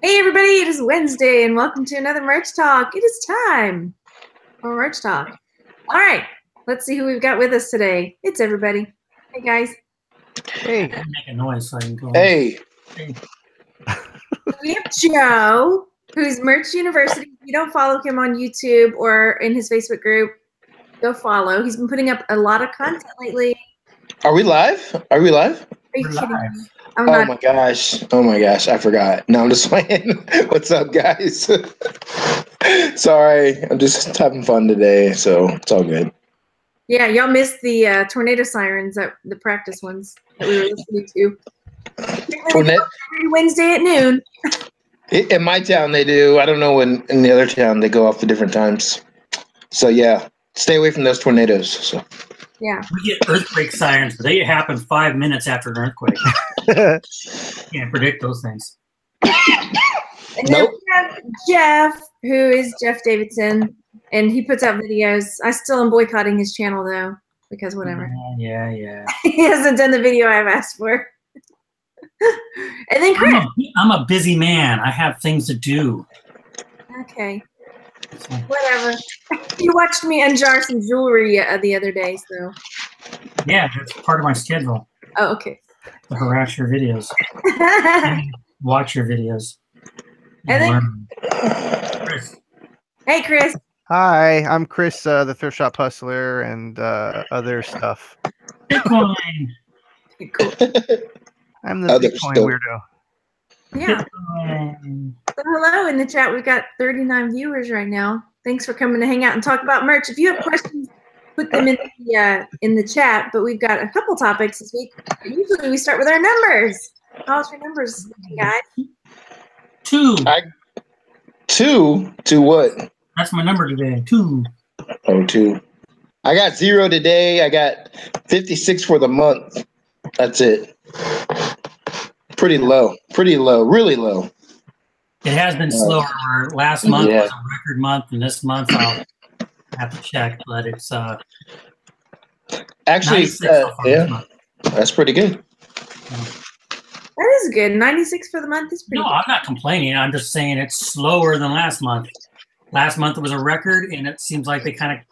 Hey everybody, it is Wednesday and welcome to another merch talk. It is time for merch talk. All right, let's see who we've got with us today. It's everybody. Hey guys. Hey. Make a noise so I can go. Hey. We have Joe, who's Merch University. If you don't follow him on YouTube or in his Facebook group, go follow. He's been putting up a lot of content lately. Are we live? Are we live? Are you kidding me? Oh my gosh. Oh my gosh. I forgot. No, I'm just playing. What's up, guys? Sorry. I'm just having fun today, so it's all good. Yeah, y'all missed the tornado sirens at the practice ones that we were listening to. Every Wednesday at noon. In my town, they do. I don't know in the other town they go off at different times. So yeah, stay away from those tornadoes. So. Yeah. We get earthquake sirens, but they happen 5 minutes after an earthquake. Can't predict those things. And then we have Jeff, who is Jeff Davidson, and he puts out videos. I still am boycotting his channel though, because whatever. Yeah. He hasn't done the video I've asked for. And then Chris. I'm a busy man. I have things to do. Okay. Whatever. You watched me unjar some jewelry the other day, so. Yeah, that's part of my schedule. Oh, okay. To harass your videos. Watch your videos. And then Chris. Hey, Chris. Hi, I'm Chris, the Thrift Shop Hustler, and other stuff. Bitcoin. Cool. I'm the Bitcoin weirdo. Yeah. So hello in the chat. We've got 39 viewers right now. Thanks for coming to hang out and talk about merch. If you have questions, put them in the chat. But we've got a couple topics this week. Usually we start with our numbers. How's your numbers, guys? 2. 2? 2 what? That's my number today. 2. Oh, 2. I got 0 today. I got 56 for the month. That's it. Pretty low. Pretty low. Really low. It has been slower. Last month was a record month, and this month I'll have to check, but it's actually yeah, that's pretty good. That is good. 96 for the month is pretty good. I'm not complaining. I'm just saying it's slower than last month. Last month it was a record, and it seems like they kind of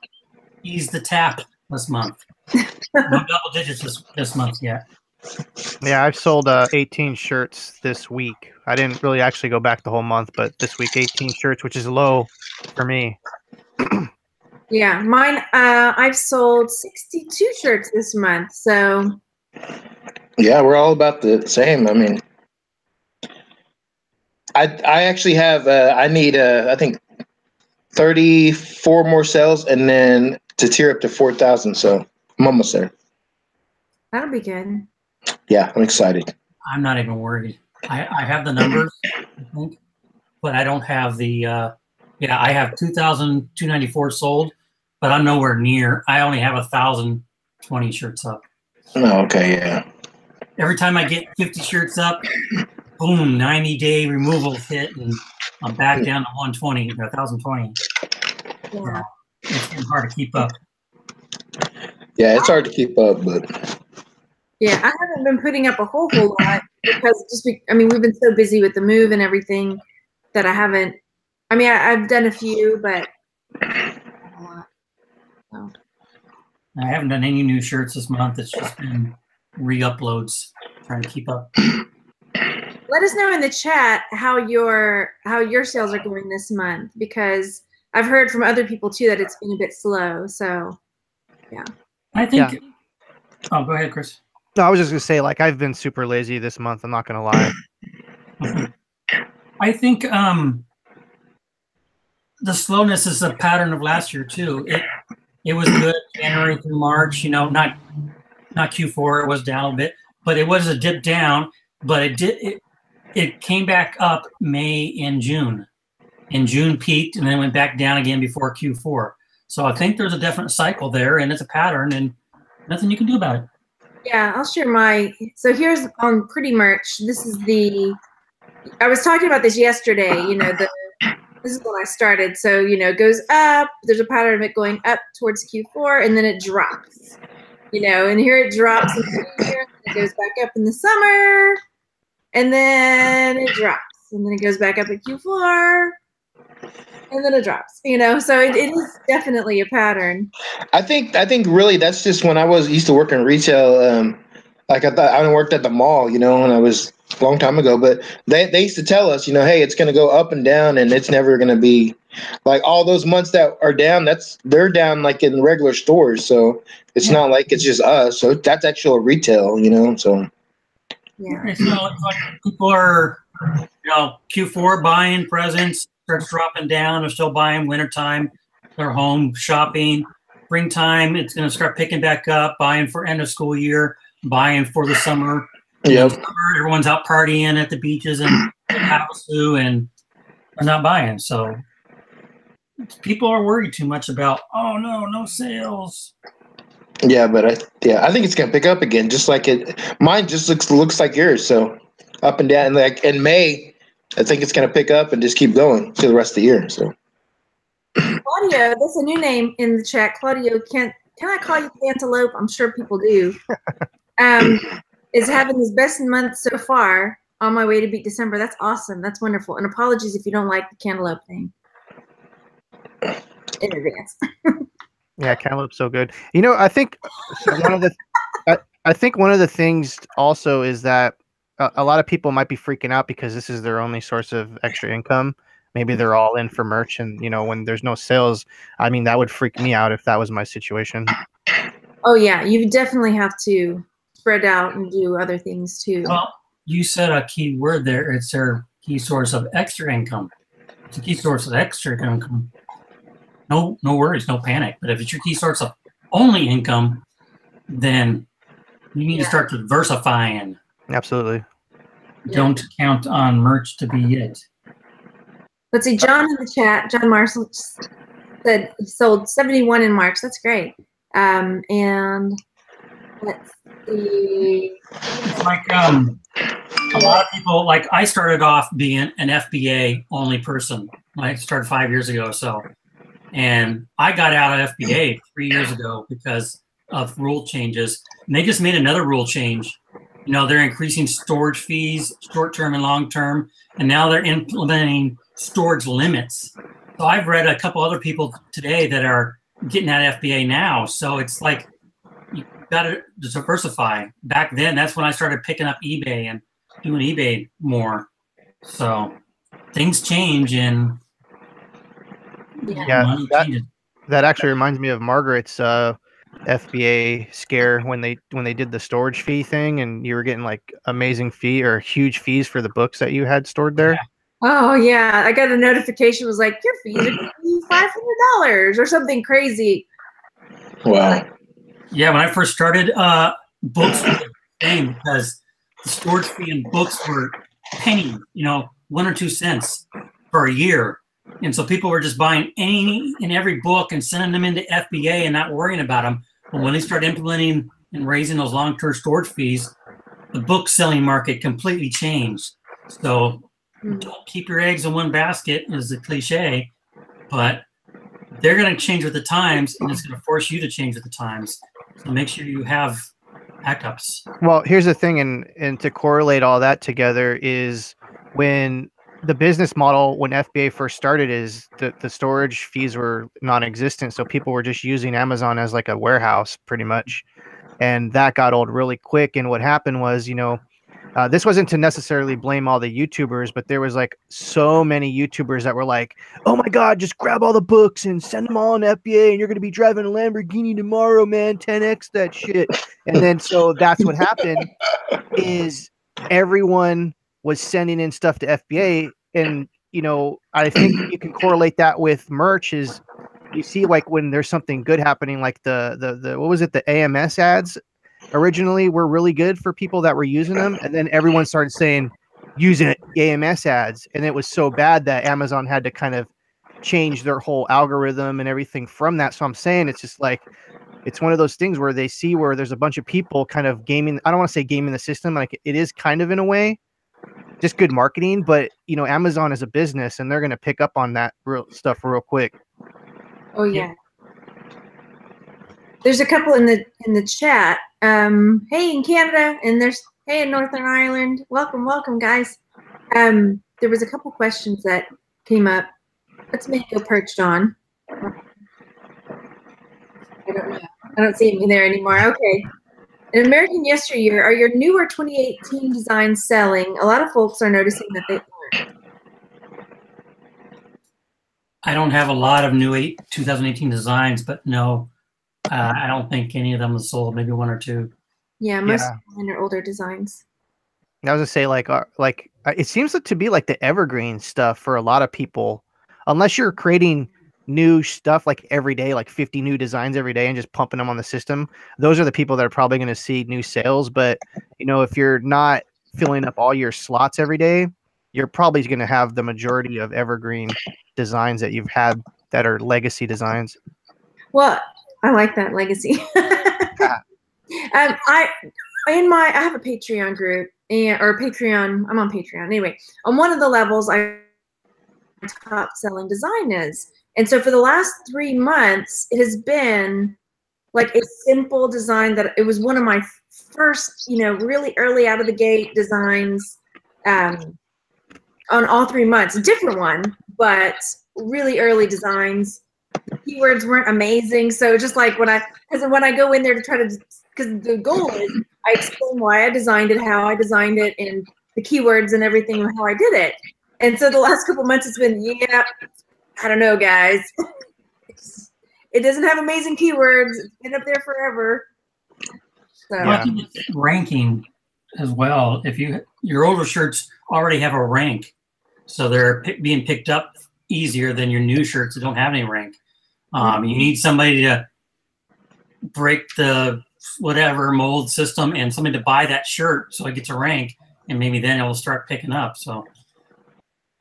eased the tap this month. No double digits this month yet. Yeah, I've sold 18 shirts this week. I didn't really actually go back the whole month, but this week 18 shirts, which is low for me. Yeah, mine. I've sold 62 shirts this month. So. Yeah, we're all about the same. I mean, I actually have. I need. I think 34 more sales, and then to tier up to 4,000. So I'm almost there. That'll be good. Yeah, I'm excited. I'm not even worried. I have the numbers, I think, but I don't have the. I have 2,294 sold, but I'm nowhere near. I only have 1,020 shirts up. Oh, okay, yeah. Every time I get 50 shirts up, boom, 90-day removal hit, and I'm back down to 120 or 1,020. Yeah. It's getting hard to keep up. Yeah, it's hard to keep up, but. Yeah, I haven't been putting up a whole lot because we've been so busy with the move and everything that I haven't. I mean, I've done a few, but not a lot. So. I haven't done any new shirts this month. It's just been re-uploads, trying to keep up. Let us know in the chat how your sales are going this month, because I've heard from other people too that it's been a bit slow. So, yeah. I think. Yeah. Oh, go ahead, Chris. No, I was just gonna say, like, I've been super lazy this month. I'm not gonna lie. I think the slowness is a pattern of last year too. It was good January through March. Not Q4. It was down a bit, but it was a dip down. But it came back up May and June. In June peaked and then went back down again before Q4. So I think there's a definite cycle there, and it's a pattern, and nothing you can do about it. Yeah, I'll share so here's on Pretty Merch. This is I was talking about this yesterday, this is when I started. So, it goes up, there's a pattern of it going up towards Q4, and then it drops, and here it drops in the year, and it goes back up in the summer, and then it drops, and then it goes back up at Q4, and then it drops. You know, so it is definitely a pattern. I think really that's just when I used to work in retail. Like I worked at the mall, you know, when I was a long time ago. But they used to tell us, you know, hey, it's going to go up and down, and it's never going to be like all those months that are down. They're down like in regular stores, so it's not like it's just us. So that's actual retail, you know. So yeah, it's like people are, you know, Q4 buying presents, starts dropping down. They're still buying wintertime. They're home shopping. Springtime, it's going to start picking back up. Buying for end of school year. Buying for the summer. Yep. Summer, everyone's out partying at the beaches and Havasu, and they're not buying. So people are worried too much about, oh no sales. Yeah, but I think it's gonna pick up again, just like it. Mine just looks like yours, so up and down. Like in May, I think it's gonna pick up and just keep going to the rest of the year. So Claudio, that's a new name in the chat. Claudio, can I call you Cantaloupe? I'm sure people do. Is having his best month so far on my way to beat December. That's awesome. That's wonderful. And apologies if you don't like the cantaloupe thing in advance. Yeah, cantaloupe's so good. You know, I think one of the things also is that a lot of people might be freaking out because this is their only source of extra income. Maybe they're all in for merch, and you know, when there's no sales, I mean, that would freak me out if that was my situation. Oh yeah, you definitely have to spread out and do other things too. Well, you said a key word there. It's their key source of extra income. It's a key source of extra income. No worries, no panic. But if it's your key source of only income, then you need to start diversifying. Absolutely. Don't count on merch to be it. Let's see, John in the chat, John Marshall said he sold 71 in March. That's great. And let's see. It's like a lot of people, like I started off being an FBA only person. I started 5 years ago or so. And I got out of FBA 3 years ago because of rule changes. And they just made another rule change. You know, they're increasing storage fees, short-term and long-term. And now they're implementing storage limits. So I've read a couple other people today that are getting out of FBA now. So it's like, you got to diversify. Back then, that's when I started picking up eBay and doing eBay more. So things change, and money changes. That actually reminds me of Margaret's FBA scare when they did the storage fee thing, and you were getting like amazing fee or huge fees for the books that you had stored there. Yeah. Oh yeah, I got a notification. It was like your fees are $500 or something crazy. Wow. Yeah, when I first started, books were the same because the storage fee in books were penny, 1 or 2 cents for a year. And so people were just buying any and every book and sending them into FBA and not worrying about them. But when they started implementing and raising those long-term storage fees, the book selling market completely changed. So don't keep your eggs in one basket is the cliche, but they're going to change with the times, and it's going to force you to change with the times. So make sure you have backups. Well, here's the thing, and to correlate all that together is when the business model, when FBA first started, is the storage fees were non-existent. So people were just using Amazon as like a warehouse pretty much. And that got old really quick. And what happened was, this wasn't to necessarily blame all the YouTubers, but there was like so many YouTubers that were like, oh my God, just grab all the books and send them all in FBA and you're going to be driving a Lamborghini tomorrow, man, 10X that shit. And then, so that's what happened is everyone was sending in stuff to FBA. And, I think you can correlate that with merch is you see like when there's something good happening, like the what was it? The AMS ads originally were really good for people that were using them. And then everyone started saying, using AMS ads. And it was so bad that Amazon had to kind of change their whole algorithm and everything from that. So I'm saying it's just like, it's one of those things where they see where there's a bunch of people kind of gaming. I don't want to say gaming the system. Like it is kind of in a way, just good marketing, but Amazon is a business and they're going to pick up on that real stuff real quick. Oh yeah. There's a couple in the chat. Hey in Canada, and there's hey in Northern Ireland. Welcome, guys. there was a couple questions that came up. What's Mango perched on? I don't know. I don't see him there anymore. Okay. In American Yesteryear, are your newer 2018 designs selling? A lot of folks are noticing that they aren't. I don't have a lot of new 2018 designs, but no, I don't think any of them have sold. Maybe one or two. Yeah, most of mine are older designs. I was gonna say like it seems to be like the evergreen stuff for a lot of people, unless you're creating new stuff like every day, like 50 new designs every day and just pumping them on the system. Those are the people that are probably going to see new sales. But you know, if you're not filling up all your slots every day, you're probably going to have the majority of evergreen designs that you've had that are legacy designs. Well, I like that legacy. I have a Patreon group or Patreon. I'm on Patreon anyway. On one of the levels, I top selling design is, and so for the last 3 months, it has been like a simple design that it was one of my first, really early out of the gate designs. On all 3 months, a different one, but really early designs. The keywords weren't amazing, so just like when I go in there to try to, because the goal is I explain why I designed it, how I designed it, and the keywords and everything, and how I did it. And so the last couple months, it's been, I don't know, guys. It doesn't have amazing keywords. It's been up there forever. So I think it's ranking as well. If your older shirts already have a rank, so they're being picked up easier than your new shirts that don't have any rank. You need somebody to break the whatever mold system and somebody to buy that shirt so it gets a rank, and maybe then it will start picking up. So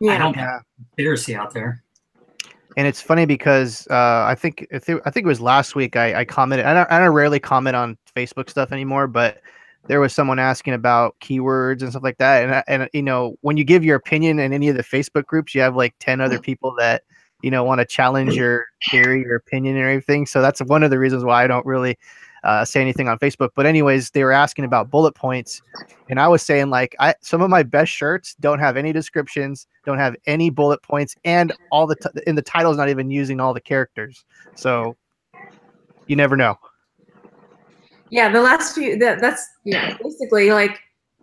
I don't have a conspiracy out there. And it's funny because I think it was last week I commented. I rarely comment on Facebook stuff anymore, but there was someone asking about keywords and stuff like that. And when you give your opinion in any of the Facebook groups, you have like 10 other people that want to challenge your theory, your opinion, and everything. So that's one of the reasons why I don't really say anything on Facebook. But anyways, they were asking about bullet points, and I was saying like some of my best shirts don't have any descriptions, don't have any bullet points, and all the in the title's not even using all the characters. So you never know. Yeah, the last few that's basically like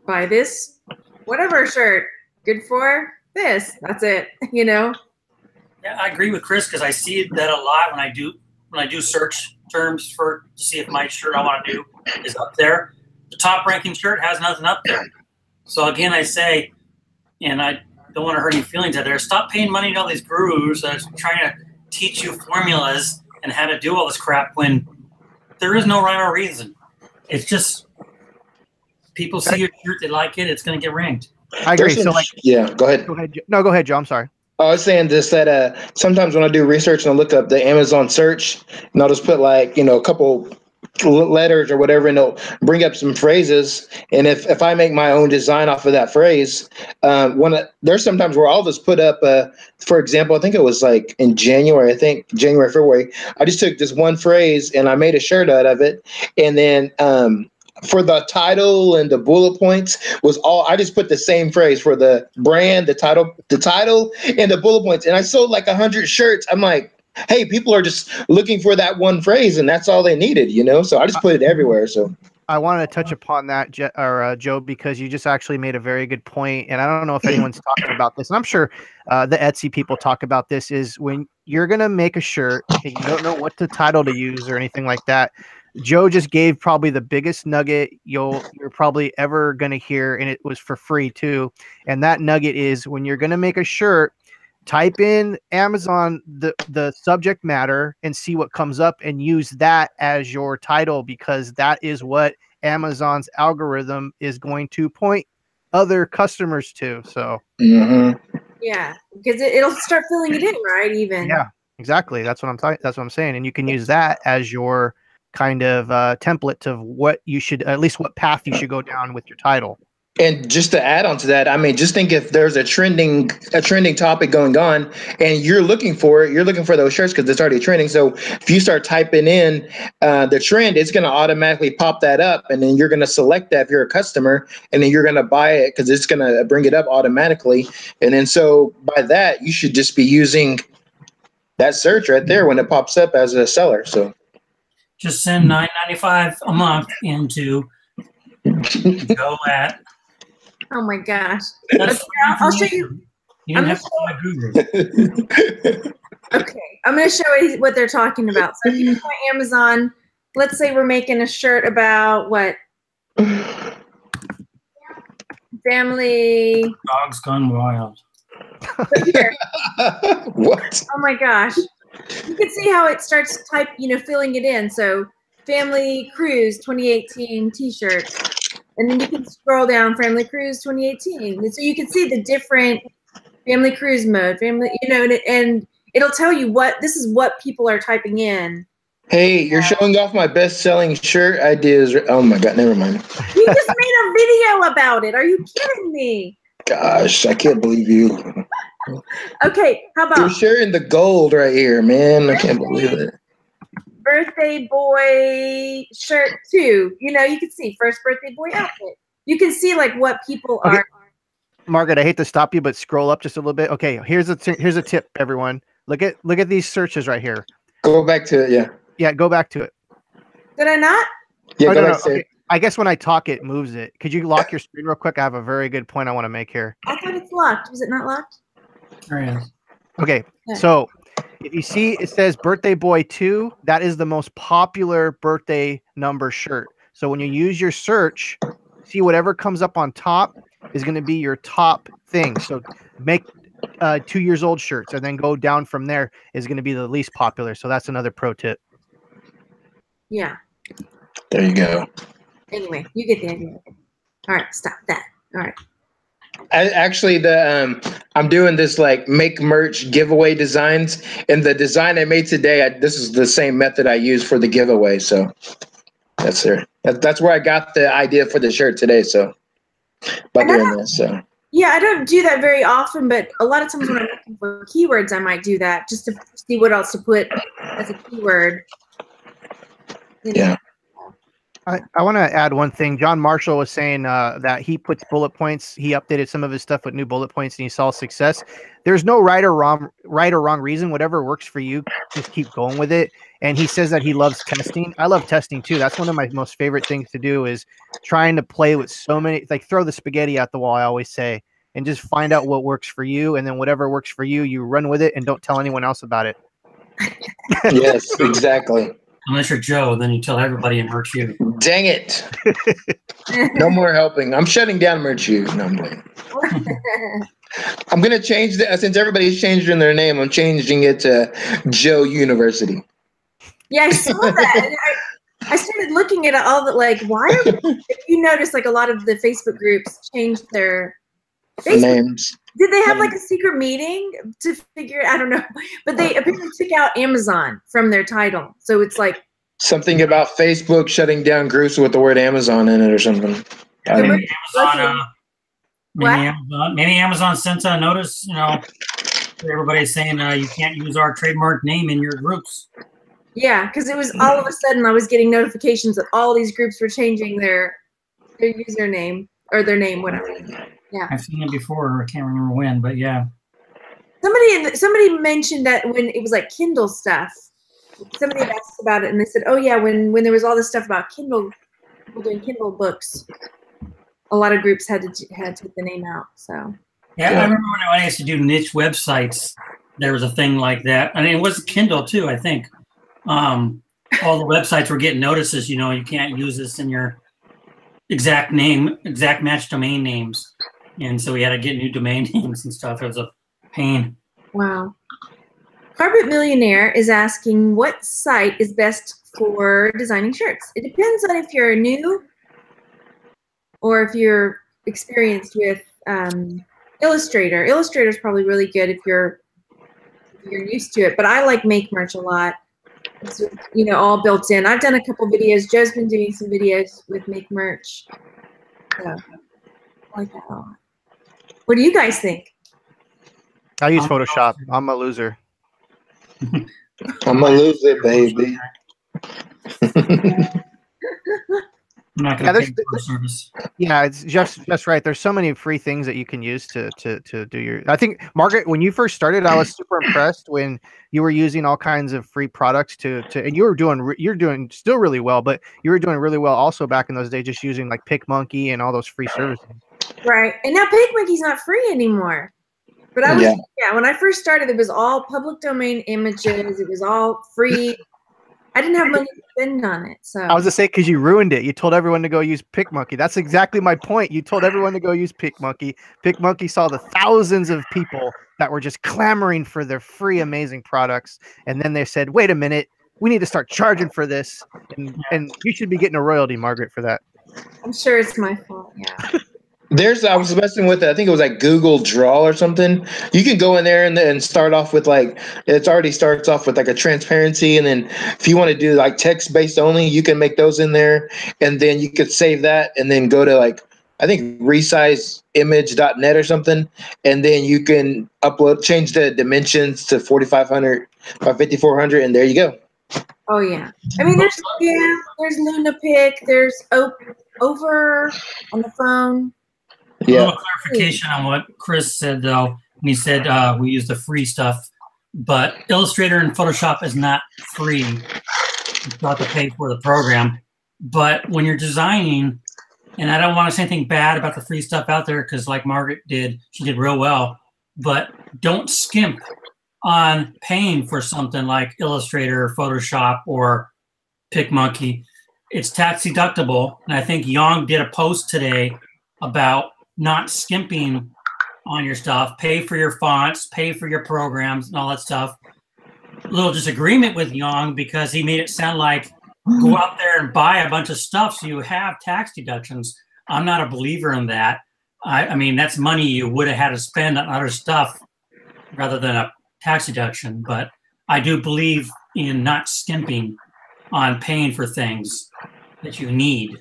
buy this whatever shirt, good for this. That's it. Yeah, I agree with Chris because I see that a lot when I do search terms to see if my shirt I want to do is up there. The top ranking shirt has nothing up there. So again, I say, and I don't want to hurt any feelings out there, stop paying money to all these gurus that are trying to teach you formulas and how to do all this crap when there is no rhyme or reason. It's just people see your shirt, they like it, it's going to get ranked. I agree. So go ahead. No, go ahead, Joe. I'm sorry. I was saying this that sometimes when I do research and I look up the Amazon search, and I'll just put like a couple letters or whatever, and it'll bring up some phrases. And if I make my own design off of that phrase, there's sometimes where I'll just put up, for example, I think it was like in January, February, I just took this one phrase and I made a shirt out of it, and then for the title and the bullet points I just put the same phrase for the brand, the title and the bullet points. And I sold like 100 shirts. I'm like, hey, people are just looking for that one phrase and that's all they needed, So I just put it everywhere. So I wanted to touch upon that, Joe, because you just actually made a very good point. And I don't know if anyone's talking about this, and I'm sure the Etsy people talk about this, is when you're going to make a shirt and you don't know what the title to use or anything like that. Joe just gave probably the biggest nugget you're probably ever going to hear, and it was for free too. And that nugget is when you're going to make a shirt, type in Amazon the subject matter and see what comes up and use that as your title, because that is what Amazon's algorithm is going to point other customers to. So yeah, because it'll start filling it in, right? Even exactly. That's what I'm saying. And you can use that as your kind of template of what you should, at least what path you should go down with your title. And just to add on to that, I mean, just think if there's a trending topic going on and you're looking for it, you're looking for those shirts because it's already trending. So if you start typing in the trend, it's going to automatically pop that up, and then you're going to select that if you're a customer, and then you're going to buy it because it's going to bring it up automatically. And then so by that, you should just be using that search right there when it pops up as a seller. So just send $9.95 a month into go at. Oh my gosh. That's I'll show you. You didn't have to buy Guru. Okay, I'm going to show you what they're talking about. So if you go on Amazon, let's say we're making a shirt about what? Family. Dogs gone wild. Here. What? Oh my gosh. You can see how it starts filling it in. So Family Cruise 2018 t-shirts. And then you can scroll down Family Cruise 2018. And so you can see the different Family Cruise mode, and it'll tell you this is what people are typing in. Hey, you're showing off my best-selling shirt ideas. Oh my God, never mind. You just made a video about it. Are you kidding me? Gosh, I can't believe you. Okay, how about You're sharing the gold right here, man. I can't believe it. Birthday boy shirt 2. You can see first birthday boy outfit. You can see like what people are. Margaret, I hate to stop you, but scroll up just a little bit. Okay, here's a tip, everyone. Look at these searches right here. Go back to it, yeah. Yeah, go back to it. Did I not? Yeah, go no, back to it. I guess when I talk, it moves it. Could you lock your screen real quick? I have a very good point I want to make here. I thought it's locked. Was it not locked? There it is. Okay, so if you see it says birthday boy 2, that is the most popular birthday number shirt. So when you use your search, see whatever comes up on top is going to be your top thing. So make 2 years old shirts and then go down from there is going to be the least popular. So that's another pro tip. Yeah. There you go. Anyway, you get the idea. All right, stop that. All right. I'm doing this like make merch giveaway designs, and the design I made today, this is the same method I use for the giveaway. So that's there. That's where I got the idea for the shirt today. So by doing this, so. Yeah, I don't do that very often, but a lot of times when I'm looking for keywords, I might do that just to see what else to put as a keyword. Yeah. I want to add one thing. John Marshall was saying that he puts bullet points. He updated some of his stuff with new bullet points, and he saw success. There's no right or wrong reason. Whatever works for you, just keep going with it. And he says that he loves testing. I love testing too. That's one of my most favorite things to do is trying to play with so many, like throw the spaghetti at the wall, I always say, and just find out what works for you. And then whatever works for you, you run with it and don't tell anyone else about it. Yes, exactly. Unless you're Joe, then you tell everybody and Merch You. Dang it. No more helping. I'm shutting down Merch You. No, I'm playing. I'm going to change that. Since everybody's changing their name, I'm changing it to Joe University. Yeah, I saw that. I started looking at all the, like, why are, if you notice, like, a lot of the Facebook groups changed their Facebook names. Did they have like a secret meeting to figure? I don't know, but they apparently took out Amazon from their title, so it's like something about Facebook shutting down groups with the word Amazon in it or something. Maybe Amazon sent a notice. Everybody's saying you can't use our trademark name in your groups. Yeah, because it was all of a sudden I was getting notifications that all these groups were changing their username or their name, whatever. Yeah, I've seen it before. I can't remember when, but yeah. Somebody mentioned that when it was like Kindle stuff. Somebody had asked about it, and they said, "Oh yeah, when there was all this stuff about Kindle, people doing Kindle books, a lot of groups had to take the name out." So yeah, I remember when I used to do niche websites, there was a thing like that. I mean, it was Kindle too. I think all the websites were getting notices. You can't use this in your exact match domain names. And so we had to get new domain names and stuff. It was a pain. Wow. Carpet Millionaire is asking what site is best for designing shirts. It depends on if you're new or if you're experienced with Illustrator. Illustrator is probably really good if you're used to it. But I like Make Merch a lot. It's, all built in. I've done a couple videos. Joe's been doing some videos with Make Merch. So. I like that a lot. What do you guys think? I use Photoshop. I'm a loser. I'm gonna lose it, baby. I'm not going to pay for service. Yeah, it's just right. There's so many free things that you can use to do your. I think Margaret, when you first started, I was super impressed when you were using all kinds of free products and you're doing still really well, but you were doing really well also back in those days, just using like PicMonkey and all those free services. Right, and now PicMonkey's not free anymore. But I was when I first started, it was all public domain images. It was all free. I didn't have money to spend on it. So I was to say, because you ruined it. You told everyone to go use PicMonkey. That's exactly my point. You told everyone to go use PicMonkey. PicMonkey saw the thousands of people that were just clamoring for their free, amazing products. And then they said, wait a minute, we need to start charging for this. And you should be getting a royalty, Margaret, for that. I'm sure it's my fault. Yeah. I was messing with it. I think it was like Google Draw or something. You can go in there and start off with it already starts off with like a transparency. And then if you want to do like text based only, you can make those in there. And then you could save that and then go to I think resizeimage.net or something. And then you can change the dimensions to 4,500 by 5,400. And there you go. Oh yeah. I mean, there's LunaPic, there's Over on the phone. Yeah. A little clarification on what Chris said, though. He said we use the free stuff, but Illustrator and Photoshop is not free. You have to pay for the program. But when you're designing, and I don't want to say anything bad about the free stuff out there, because like Margaret did, she did real well. But don't skimp on paying for something like Illustrator, Photoshop, or PicMonkey. It's tax deductible, and I think Young did a post today about not skimping on your stuff. Pay for your fonts, pay for your programs, and all that stuff. A little disagreement with Young because he made it sound like go out there and buy a bunch of stuff so you have tax deductions. I'm not a believer in that. I mean, that's money you would have had to spend on other stuff rather than a tax deduction. But I do believe in not skimping on paying for things that you need.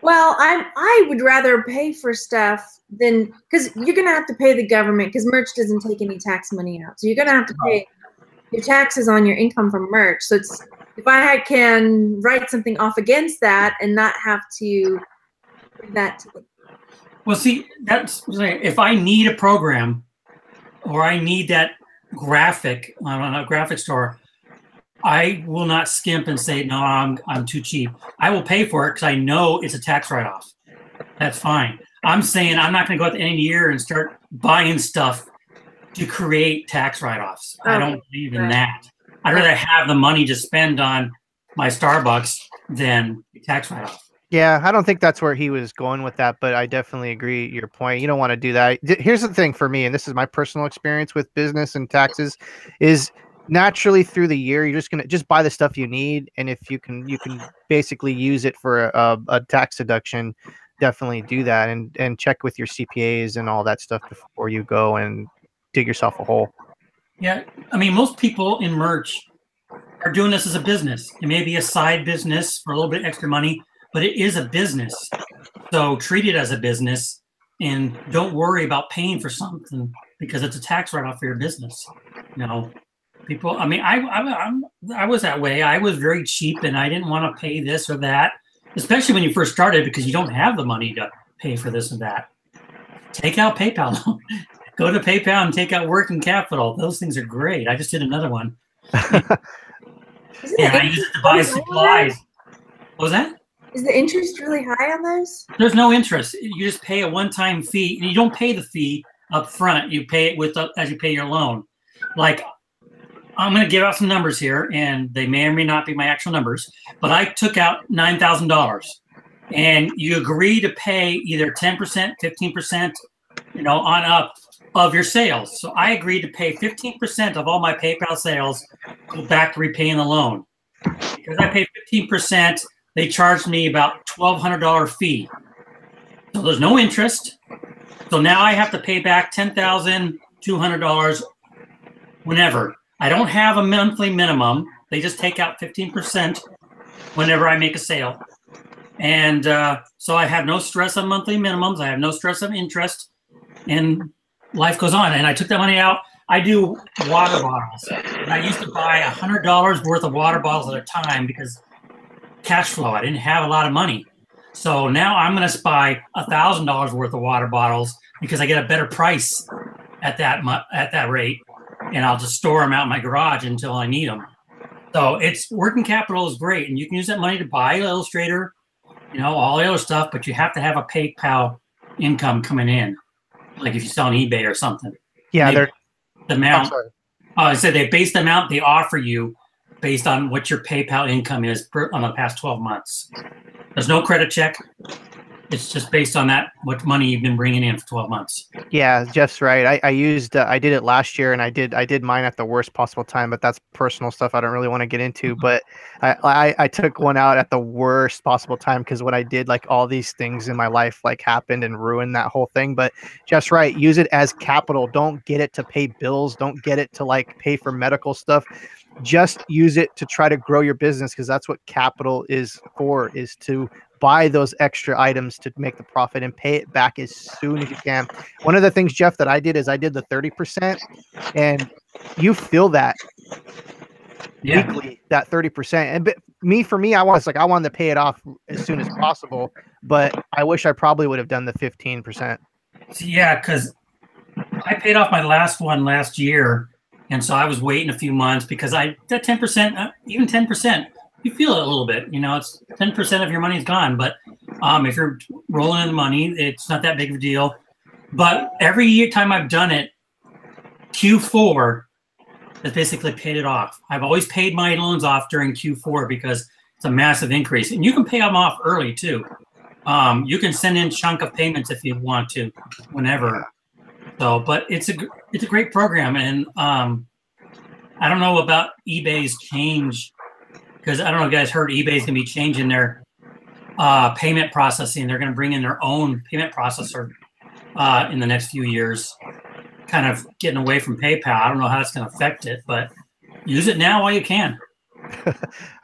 Well, I would rather pay for stuff than, because you're going to have to pay the government, because merch doesn't take any tax money out. So you're going to have to pay your taxes on your income from merch. So it's, if I can write something off against that and not have to bring that to the... Well, see, that's, if I need a program or I need that graphic on a graphic store, I will not skimp and say, no, I'm too cheap. I will pay for it because I know it's a tax write-off. That's fine. I'm saying I'm not going to go at the end of the year and start buying stuff to create tax write-offs. I don't believe in that. I'd rather have the money to spend on my Starbucks than tax write-off. Yeah, I don't think that's where he was going with that, but I definitely agree with your point. You don't want to do that. Here's the thing for me, and this is my personal experience with business and taxes, is naturally through the year, you're just going to just buy the stuff you need. And if you can basically use it for a tax deduction, definitely do that and check with your CPAs and all that stuff before you go and dig yourself a hole. Yeah. I mean, most people in merch are doing this as a business. It may be a side business for a little bit extra money, but it is a business. So treat it as a business and don't worry about paying for something because it's a tax write-off for your business. You know, people, I mean, I was that way. I was very cheap and I didn't want to pay this or that, especially when you first started because you don't have the money to pay for this and that. Take out PayPal. Go to PayPal and take out working capital. Those things are great. I just did another one. And I used it to buy supplies. What was that? Is the interest really high on those? There's no interest. You just pay a one-time fee. You don't pay the fee up front. You pay it as you pay your loan. Like, I'm going to give out some numbers here, and they may or may not be my actual numbers, but I took out $9,000, and you agree to pay either 10%, 15%, on up of your sales. So I agreed to pay 15% of all my PayPal sales go back to repaying the loan. Because I paid 15%, they charged me about $1,200 fee. So there's no interest. So now I have to pay back $10,200 whenever. I don't have a monthly minimum. They just take out 15% whenever I make a sale. And so I have no stress on monthly minimums. I have no stress on interest, and life goes on. And I took that money out. I do water bottles. And I used to buy $100 worth of water bottles at a time because cash flow. I didn't have a lot of money. So now I'm going to buy $1,000 worth of water bottles because I get a better price at that rate, and I'll just store them out in my garage until I need them. So it's working capital is great, and you can use that money to buy an Illustrator, all the other stuff. But you have to have a PayPal income coming in, like if you sell on eBay or something. Yeah, they're the amount. I said they base the amount they offer you based on what your PayPal income is on the past 12 months. There's no credit check. It's just based on what money you've been bringing in for 12 months. Yeah, Jeff's right. I did it last year, and I did mine at the worst possible time, but that's personal stuff I don't really want to get into. But I took one out at the worst possible time because what I did, like all these things in my life like happened and ruined that whole thing. But Jeff's right. Use it as capital. Don't get it to pay bills. Don't get it to like pay for medical stuff. Just use it to try to grow your business, because that's what capital is for, is to buy those extra items to make the profit and pay it back as soon as you can. One of the things, Jeff, that I did is I did the 30%, and you feel that weekly, that 30%. And for me, I wanted to pay it off as soon as possible, but I wish I probably would have done the 15%. Yeah, because I paid off my last one last year. And so I was waiting a few months because that 10%, even 10%, you feel it a little bit. It's 10% of your money is gone. But if you're rolling in the money, it's not that big of a deal. But every time I've done it, Q4 has basically paid it off. I've always paid my loans off during Q4 because it's a massive increase. And you can pay them off early too. You can send in chunk of payments if you want to, whenever. So, but it's a great program, and I don't know about eBay's change, because I don't know if you guys heard eBay's gonna be changing their payment processing. They're gonna bring in their own payment processor in the next few years, kind of getting away from PayPal. I don't know how it's gonna affect it, but use it now while you can.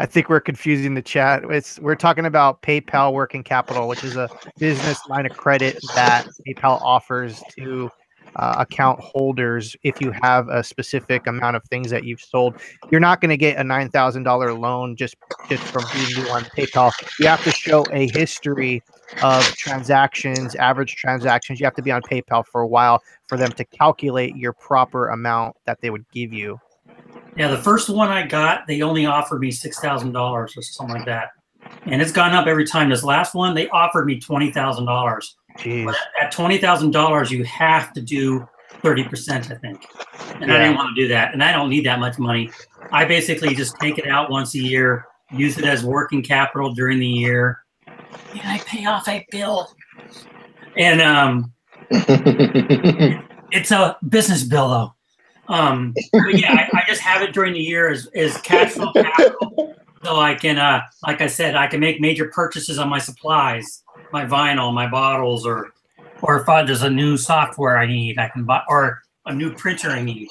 I think we're confusing the chat. We're talking about PayPal working capital, which is a business line of credit that PayPal offers to account holders. If you have a specific amount of things that you've sold, you're not going to get a $9,000 loan just from being new on PayPal. You have to show a history of transactions, average transactions. You have to be on PayPal for a while for them to calculate your proper amount that they would give you. Yeah, the first one I got, they only offered me $6,000 or something like that. And it's gone up every time. This last one, they offered me $20,000. But at $20,000, you have to do 30%, I think. And I didn't want to do that. And I don't need that much money. I basically just take it out once a year, use it as working capital during the year. And I pay off a bill. And it's a business bill, though. But yeah, I just have it during the year as cash flow capital. So I can, like I said, I can make major purchases on my supplies, my vinyl, my bottles, or if there's a new software I need, I can buy, or a new printer I need.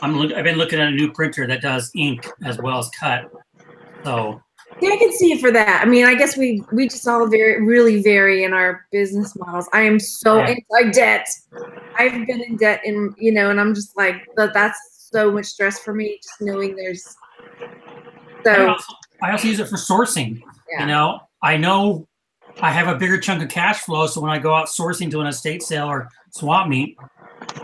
I've been looking at a new printer that does ink as well as cut. So yeah, I can see it for that. I mean, I guess we just all really vary in our business models. I am so anti-debt. I've been in debt, and and I'm just like, that's so much stress for me, just knowing there's. So I also use it for sourcing. Yeah. I know I have a bigger chunk of cash flow, so when I go out sourcing to an estate sale or swap meet,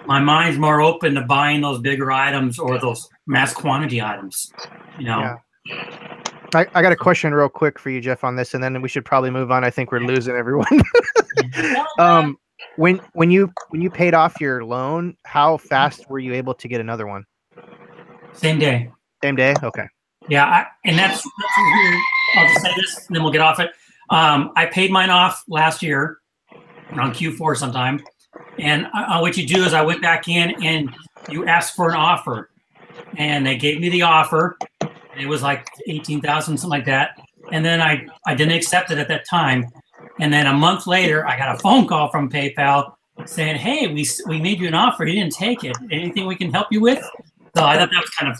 my mind's more open to buying those bigger items or those mass quantity items. Yeah. I got a question real quick for you, Jeff, on this, and then we should probably move on. I think we're losing everyone. When you paid off your loan, how fast were you able to get another one? Same day. Same day? Okay. Yeah, and that's weird. I'll just say this, and then we'll get off it. I paid mine off last year, around Q4 sometime. And what you do is I went back in and you ask for an offer. And they gave me the offer. And it was like $18,000, something like that. And then I didn't accept it at that time. And then a month later, I got a phone call from PayPal saying, hey, we made you an offer. You didn't take it. Anything we can help you with? So I thought that was kind of,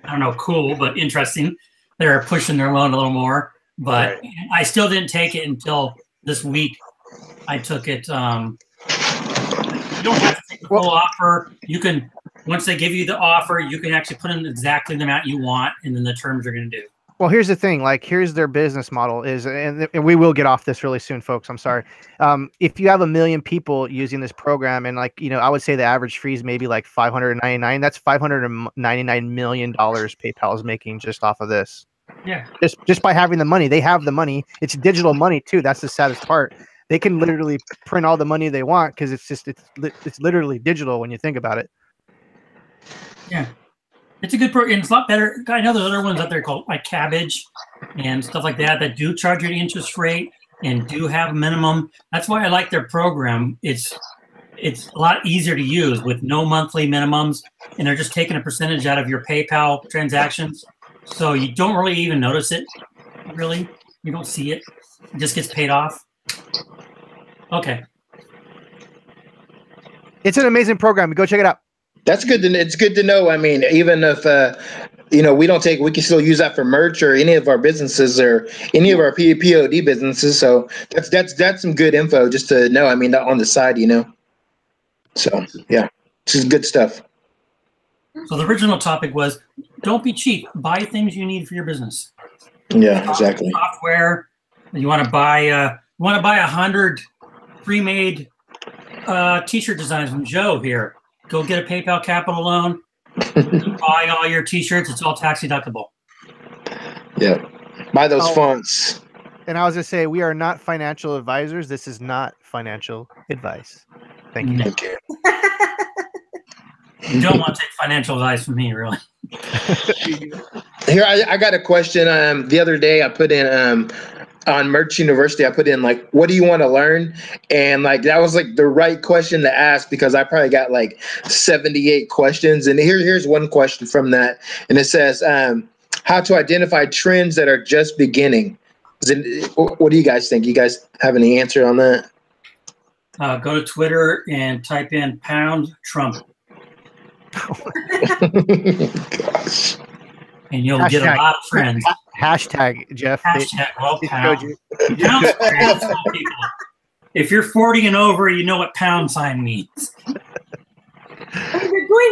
I don't know, cool, but interesting. They're pushing their loan a little more. but I still didn't take it until this week. I took it. You don't have to take the full offer. You can, once they give you the offer, you can actually put in exactly the amount you want, and then the terms are going to do. Well, here's the thing. Like, here's their business model is, and we will get off this really soon, folks. I'm sorry. If you have 1 million people using this program, and like, I would say the average fee is maybe like $599. That's $599 million PayPal is making just off of this. Yeah. Just by having the money. They have the money. It's digital money too. That's the saddest part. They can literally print all the money they want because it's literally digital when you think about it. Yeah. It's a good program. It's a lot better. I know there's other ones out there called like Cabbage and stuff like that do charge you the interest rate and do have a minimum. That's why I like their program. It's a lot easier to use with no monthly minimums, and they're just taking a percentage out of your PayPal transactions. So you don't really even notice it, really. You don't see it. It just gets paid off. Okay. It's an amazing program. Go check it out. That's good. It's good to know. I mean, even if we can still use that for merch or any of our businesses or any of our POD businesses. So that's some good info just to know. I mean, on the side, So yeah, this is good stuff. So the original topic was, don't be cheap. Buy things you need for your business. Yeah, exactly. Software. You want to buy 100 pre-made T-shirt designs from Joe here. Go get a PayPal Capital loan. Buy all your T-shirts. It's all tax deductible. Yeah. Buy those fonts. And I was going to say, we are not financial advisors. This is not financial advice. Thank you. Thank you. You don't want to take financial advice from me, really. Here, I got a question. The other day I put in on Merch University, I put in like, what do you want to learn? And like, that was like the right question to ask because I probably got like 78 questions. And here's one question from that. And it says, how to identify trends that are just beginning. What do you guys think? You guys have any answer on that? Go to Twitter and type in #Trump. Gosh. And you'll get a lot of friends. Hashtag, Jeff. Hashtag, well, pound. If you're 40 and over, you know what # means. I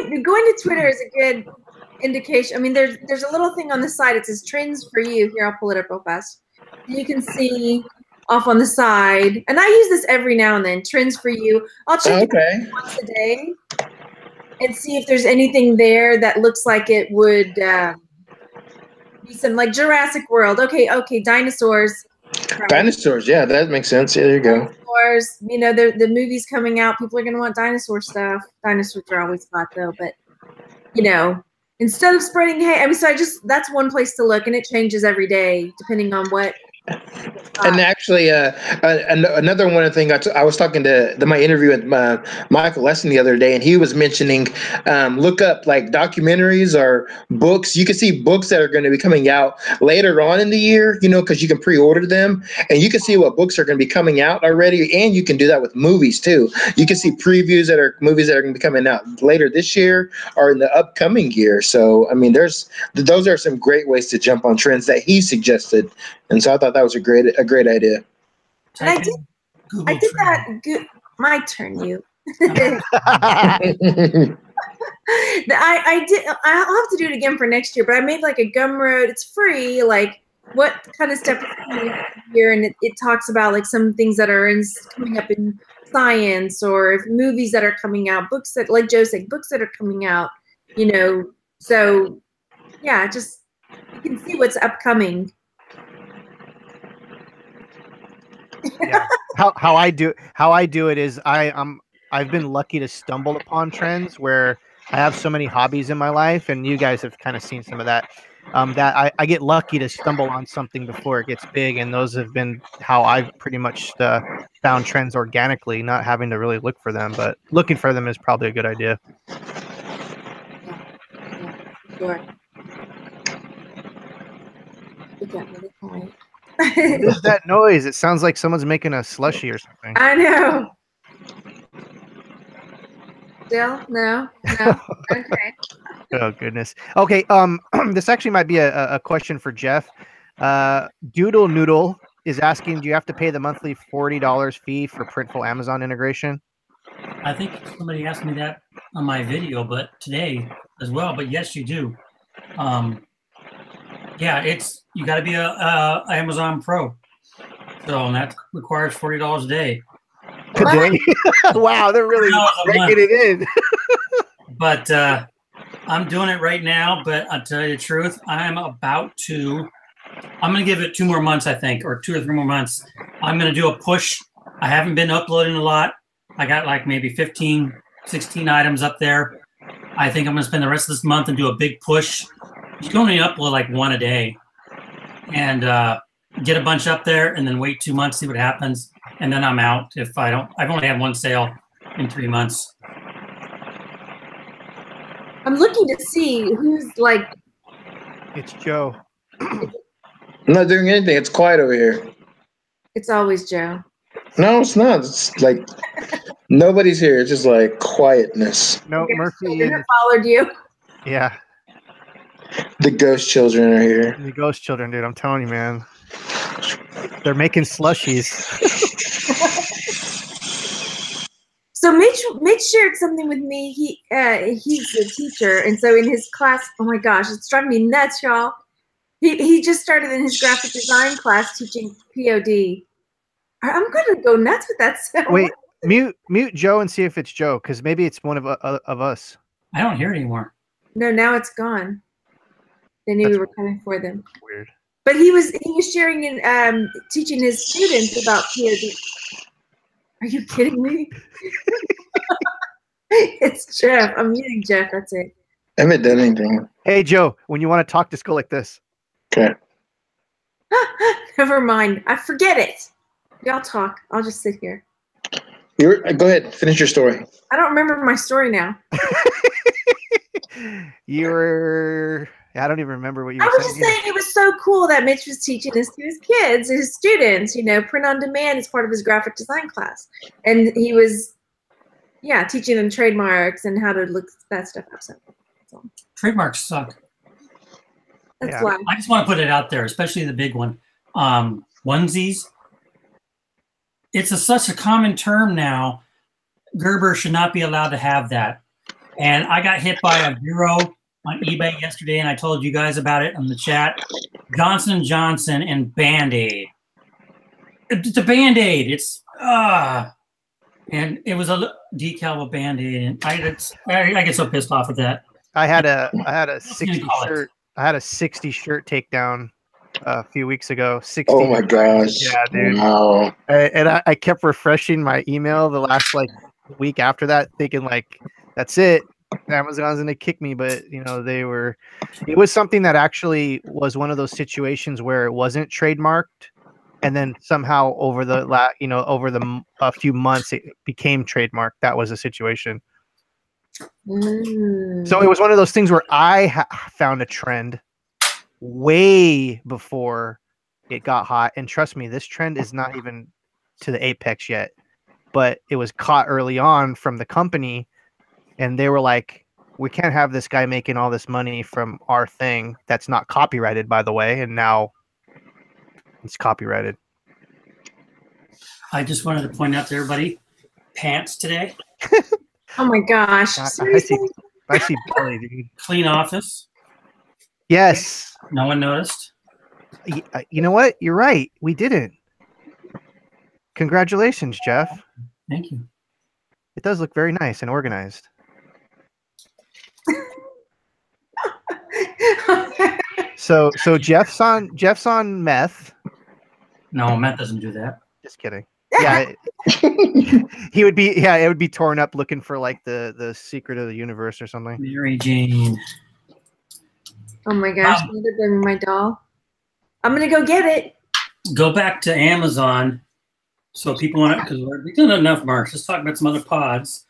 mean, going to Twitter is a good indication. I mean, there's a little thing on the side. It says trends for you. Here, I'll pull it up real fast. You can see off on the side, and I use this every now and then. Trends for you. I'll check it once a day and see if there's anything there that looks like it would be some like Jurassic World. Okay, dinosaurs. Dinosaurs, yeah, that makes sense. Yeah, there you go. Dinosaurs, the movie's coming out. People are gonna want dinosaur stuff. Dinosaurs are always hot though, but instead of spreading hate, I mean, so that's one place to look, and it changes every day depending on what. And actually, another one of the things I was talking to my interview with Michael Lesson the other day, and he was mentioning look up like documentaries or books. You can see books that are going to be coming out later on in the year, because you can pre-order them, and you can see what books are going to be coming out already. And you can do that with movies too. You can see previews that are movies that are going to be coming out later this year or in the upcoming year. So I mean, those are some great ways to jump on trends that he suggested, and so I thought that was a great idea. And I did that. My turn, you. I'll have to do it again for next year, but I made like a Gumroad. It's free. Like what kind of stuff is coming up here, and it talks about like some things that are coming up in science or movies that are coming out, books that, like Joe said, books that are coming out. So yeah, just you can see what's upcoming. Yeah. How I do it is I've been lucky to stumble upon trends where I have so many hobbies in my life, and you guys have kind of seen some of that. That I get lucky to stumble on something before it gets big, and those have been how I've pretty much found trends organically, not having to really look for them. But looking for them is probably a good idea. Yeah, sure. What is that noise? It sounds like someone's making a slushie or something. I know. Still? No? Okay. Oh, goodness. Okay. This actually might be a question for Jeff. Doodle Noodle is asking, do you have to pay the monthly $40 fee for Printful Amazon integration? I think somebody asked me that on my video, but today as well. But yes, you do. Yeah, you got to be a Amazon Pro, so and that requires $40 a day. Per day? Wow, they're really breaking it in. But I'm doing it right now. But I'll tell you the truth, I'm going to give it 2 more months, I think, or 2 or 3 more months. I'm going to do a push. I haven't been uploading a lot. I got like maybe 15, 16 items up there. I think I'm going to spend the rest of this month and do a big push. You can only upload like 1 a day, and get a bunch up there, and then wait 2 months, see what happens, and then I'm out. If I don't, I've only had 1 sale in 3 months. I'm looking to see who's like. It's Joe. I'm not doing anything. It's quiet over here. It's always Joe. No, it's not. It's like nobody's here. It's just like quietness. No, Murphy followed you. Yeah. The ghost children are here. The ghost children, dude. I'm telling you, man. They're making slushies. So Mitch shared something with me. He's a teacher, and so in his class, oh my gosh, it's driving me nuts, y'all. He just started in his graphic design class teaching POD. I'm gonna go nuts with that sound. Wait, mute Joe and see if it's Joe, because maybe it's one of us. I don't hear it anymore. No, now it's gone. They knew we were coming for them. Weird. But he was sharing and teaching his students about POD. Are you kidding me? It's Jeff. I'm muting Jeff. That's it. I haven't done anything. Hey Joe, when you want to talk, just go like this. Okay. Never mind. I forget it. Y'all talk. I'll just sit here. Go ahead. Finish your story. I don't remember my story now. I don't even remember what you were saying. I was just saying it was so cool that Mitch was teaching this to his kids, his students, print on demand is part of his graphic design class. And he was, teaching them trademarks and how to look that stuff up. So. Trademarks suck. That's why. I just want to put it out there, especially the big one. Onesies. It's such a common term now. Gerber should not be allowed to have that. And I got hit by a bureau on eBay yesterday, and I told you guys about it in the chat. Johnson & Johnson and Band-Aid. It's a Band-Aid. And it was a decal of a Band-Aid, and I get so pissed off with that. I had a 60 shirt. I had a 60 shirt takedown a few weeks ago. 60. Oh my gosh! Yeah, dude. Wow. And I kept refreshing my email the last week after that, thinking that's it. Amazon's gonna kick me, but it was something that actually was one of those situations where it wasn't trademarked, and then somehow over a few months it became trademarked. That was a situation. So it was one of those things where I found a trend way before it got hot, and trust me, this trend is not even to the apex yet, but it was caught early on from the company. And they were like, we can't have this guy making all this money from our thing that's not copyrighted, by the way. And now it's copyrighted. I just wanted to point out to everybody, pants today. Oh my gosh. I see belly, dude. Clean office. Yes. No one noticed. You know what? You're right. We didn't. Congratulations, Jeff. Thank you. It does look very nice and organized. So Jeff's on meth. No, meth doesn't do that. Just kidding. Yeah, he would be. Yeah, it would be torn up looking for the secret of the universe or something. Mary Jane. Oh my gosh! Need to bring my doll. I'm gonna go get it. Go back to Amazon. So people want it, because we've done enough, Mark. Let's talk about some other pods.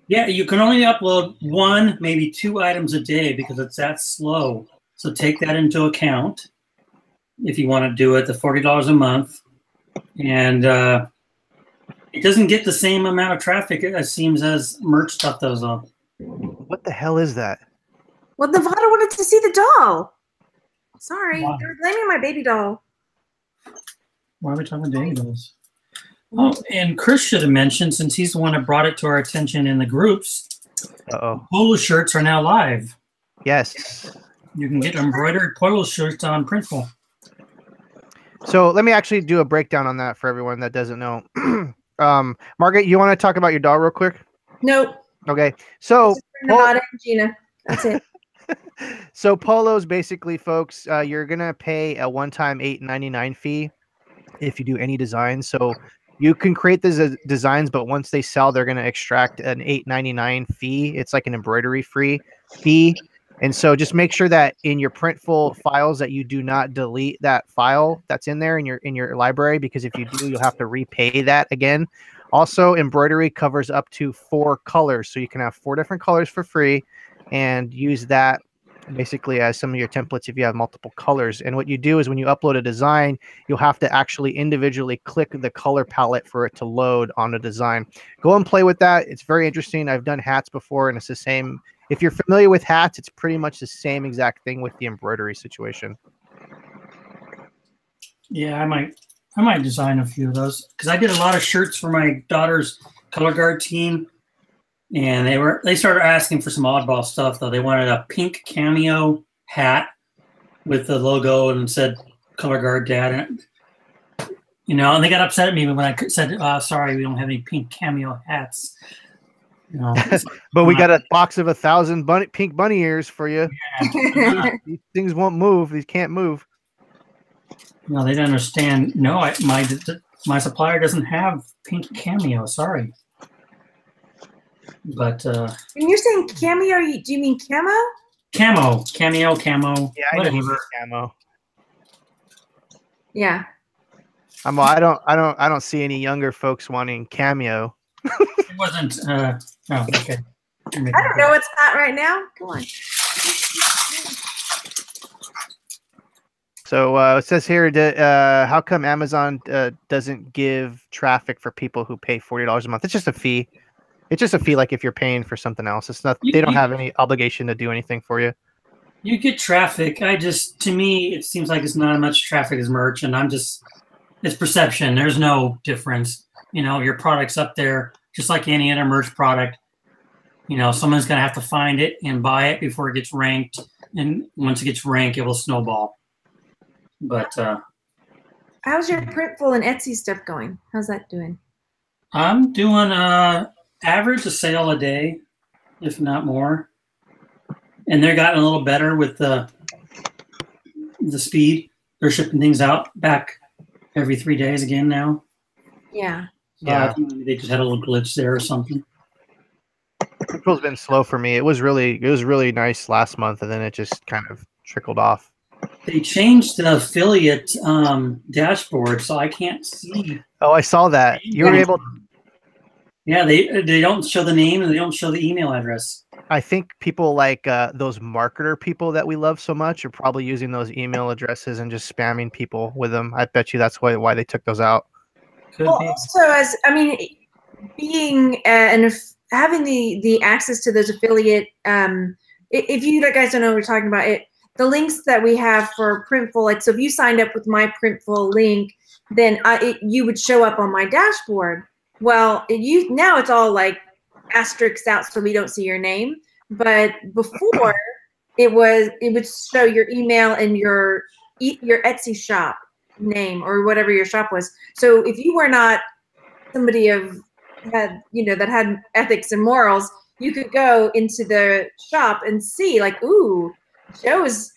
Yeah, you can only upload 1, maybe 2 items a day because it's that slow. So take that into account if you want to do it, the $40 a month. And it doesn't get the same amount of traffic, it seems, as merch stuff does. What the hell is that? Well, Nevada wanted to see the doll. Sorry, Wow. they're blaming my baby doll. Why are we talking baby dolls? Oh, and Chris should have mentioned, since he's the one that brought it to our attention in the groups, polo shirts are now live. Yes. You can get embroidered polo shirts on Printful. So let me actually do a breakdown on that for everyone that doesn't know. Margaret, you want to talk about your doll real quick? Nope. Okay. So Nevada and Gina. That's it. So polos, basically, folks, you're gonna pay a one-time $8.99 fee if you do any designs. So you can create these designs, but once they sell, they're gonna extract an $8.99 fee. It's like an embroidery free fee. And so just make sure that in your Printful files that you do not delete that file that's in there in your library, because if you do, you'll have to repay that again. Also, embroidery covers up to 4 colors, so you can have 4 different colors for free and use that basically as some of your templates if you have multiple colors. And what you do is when you upload a design, you'll have to actually individually click the color palette for it to load on a design. Go and play with that. It's very interesting. I've done hats before, and it's the same. If you're familiar with hats, it's pretty much the same exact thing with the embroidery situation. Yeah, I might design a few of those, because I did a lot of shirts for my daughter's color guard team, and they started asking for some oddball stuff though. They wanted a pink cameo hat with the logo and said color guard dad, and and they got upset at me when I said, sorry, we don't have any pink cameo hats. But we got a box of 1,000 pink bunny ears for you. Yeah. These things won't move. These can't move. No, they didn't understand. No, my supplier doesn't have pink cameo. Sorry. But when you're saying cameo, do you mean camo? Cameo. Yeah, whatever. I know camo. Yeah. I don't see any younger folks wanting cameo. It wasn't. Oh, okay. I don't know what's hot right now. Come on. So it says here, how come Amazon doesn't give traffic for people who pay $40 a month? It's just a fee. It's just a fee, like if you're paying for something else. It's not. They don't have any obligation to do anything for you. You get traffic. To me, it seems like it's not as much traffic as merch, and it's perception. There's no difference. Your product's up there just like any other merch product. Someone's gonna have to find it and buy it before it gets ranked, and once it gets ranked, it will snowball. But how's your Printful and Etsy stuff going? How's that doing? I'm doing average a sale a day, if not more. And they're gotten a little better with the speed. They're shipping things out back every 3 days again now. Yeah. Yeah. They just had a little glitch there or something. Printful's been slow for me. It was really nice last month, and then it just kind of trickled off. They changed the affiliate dashboard, so I can't see. Oh, I saw that. You were able. Yeah, they don't show the name and they don't show the email address. I think people like those marketer people that we love so much are probably using those email addresses and just spamming people with them. I bet you that's why they took those out. Could be. Also, being and having the access to those affiliate, if you guys don't know what we're talking about, the links that we have for Printful, like, so if you signed up with my Printful link, then you would show up on my dashboard. Well, now it's all like asterisks out so we don't see your name. But before it would show your email and your Etsy shop name or whatever your shop was. So if you were not somebody that had ethics and morals, you could go into the shop and see, like, ooh, Joe's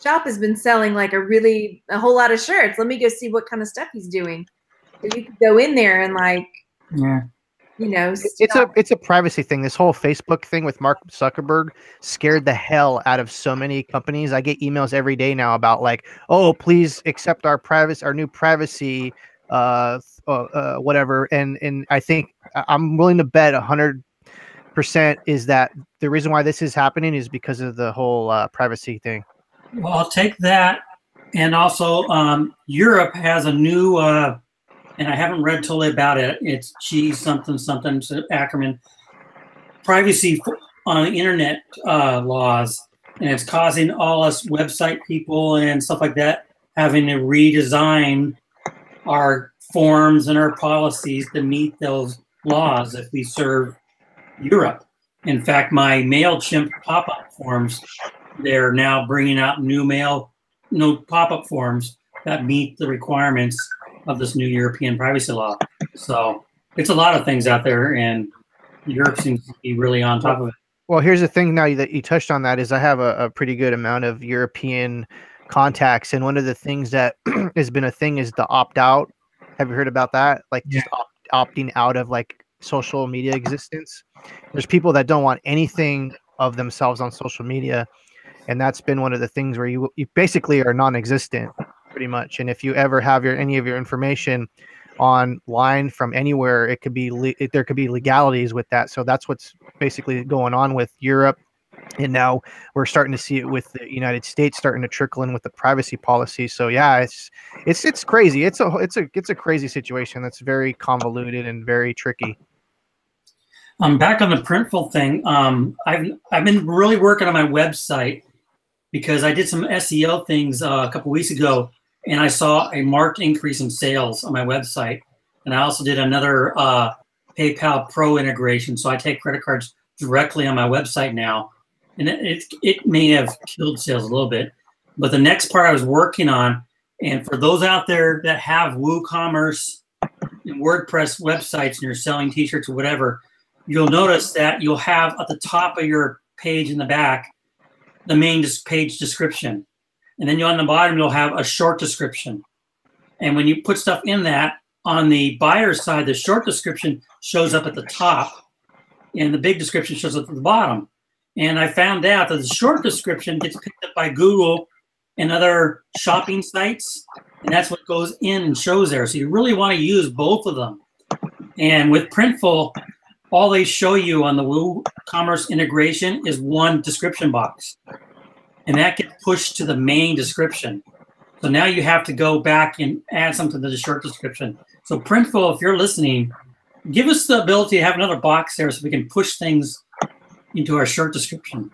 shop has been selling like a whole lot of shirts. Let me go see what kind of stuff he's doing. So you could go in there and it's a privacy thing. This whole Facebook thing with Mark Zuckerberg scared the hell out of so many companies. I get emails every day now about like, oh, please accept our new privacy, whatever. And I think I'm willing to bet 100% is that the reason why this is happening is because of the whole privacy thing. Well, I'll take that. And also, Europe has a new, and I haven't read totally about it. It's G something, it's an acronym. Privacy on internet laws. and it's causing all us website people and stuff like that having to redesign our forms and our policies to meet those laws if we serve Europe. In fact, my MailChimp pop-up forms, they're now bringing out new pop-up forms that meet the requirements of this new European privacy law. So it's a lot of things out there, and Europe seems to be really on top of it. Well, here's the thing now that you touched on that is I have a pretty good amount of European contacts, and one of the things that has been a thing is the opt-out. Have you heard about that? Like just opting out of like social media existence. There's people that don't want anything of themselves on social media, and that's been one of the things where you basically are non-existent pretty much. And if you ever have any of your information online from anywhere, it could be there could be legalities with that. So that's what's basically going on with Europe, and now we're starting to see it with the United States starting to trickle in with the privacy policy. So yeah, it's crazy. It's a crazy situation that's very convoluted and very tricky. Back on the Printful thing, I've been really working on my website because I did some SEO things a couple weeks ago, and I saw a marked increase in sales on my website. And I also did another PayPal Pro integration, so I take credit cards directly on my website now. And it may have killed sales a little bit, but the next part I was working on, and for those out there that have WooCommerce and WordPress websites and you're selling t-shirts or whatever, you'll notice that you'll have at the top of your page in the back, the main page description. And then on the bottom, you'll have a short description. And when you put stuff in that, on the buyer side, the short description shows up at the top and the big description shows up at the bottom. And I found out that the short description gets picked up by Google and other shopping sites, and that's what goes in and shows there. So you really want to use both of them. And with Printful, all they show you on the WooCommerce integration is one description box, and that gets pushed to the main description. So now you have to go back and add something to the short description. So Printful, if you're listening, give us the ability to have another box there so we can push things into our short description.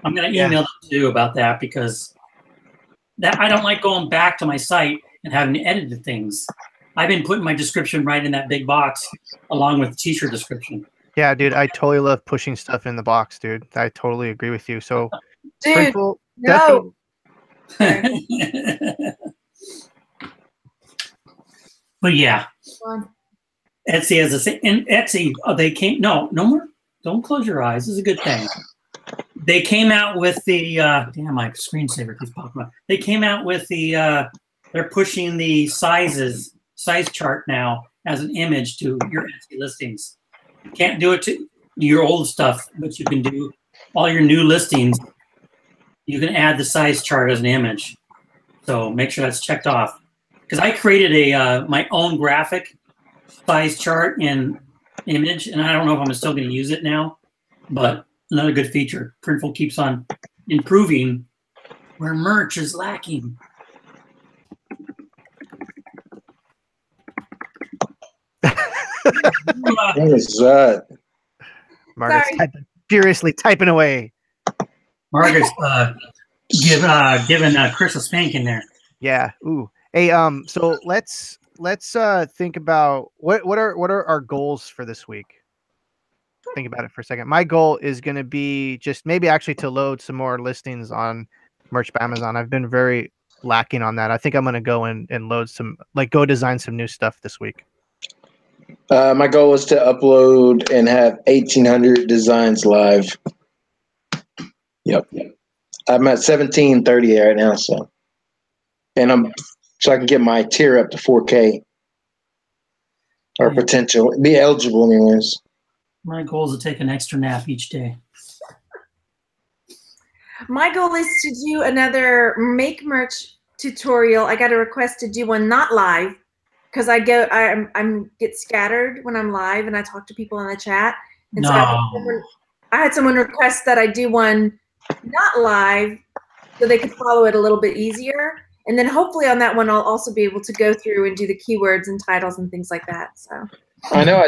I'm going to email them to you about that, because I don't like going back to my site and having to edit the things. I've been putting my description right in that big box along with the t-shirt description. Yeah, dude, I totally love pushing stuff in the box, dude. I totally agree with you. So, dude, Printful, no. But yeah, Etsy has the same. And Etsy, they came. No more. Don't close your eyes. This is a good thing. They came out with the damn, my screensaver keeps popping up. They came out with the they're pushing the size chart now as an image to your Etsy listings. You can't do it to your old stuff, but you can do all your new listings. You can add the size chart as an image. So make sure that's checked off. Because I created a my own graphic size chart in image, and I don't know if I'm still going to use it now, but another good feature. Printful keeps on improving where merch is lacking. What is that? Margaret's furiously typing away. Margaret's giving Chris a spank in there. Yeah. Ooh. Hey. So let's think about what are our goals for this week. Think about it for a second. My goal is going to be just maybe actually to load some more listings on Merch by Amazon. I've been very lacking on that. I think I'm going to go and load some, like go design some new stuff this week. My goal is to upload and have 1,800 designs live. Yep. I'm at 1730 right now, so I can get my tier up to 4K or potential, be eligible anyways. My goal is to take an extra nap each day. My goal is to do another make merch tutorial. I got a request to do one not live, because I get scattered when I'm live and I talk to people in the chat. And no. So I had someone request that I do one not live so they could follow it a little bit easier. And then hopefully on that one, I'll also be able to go through and do the keywords and titles and things like that. So I know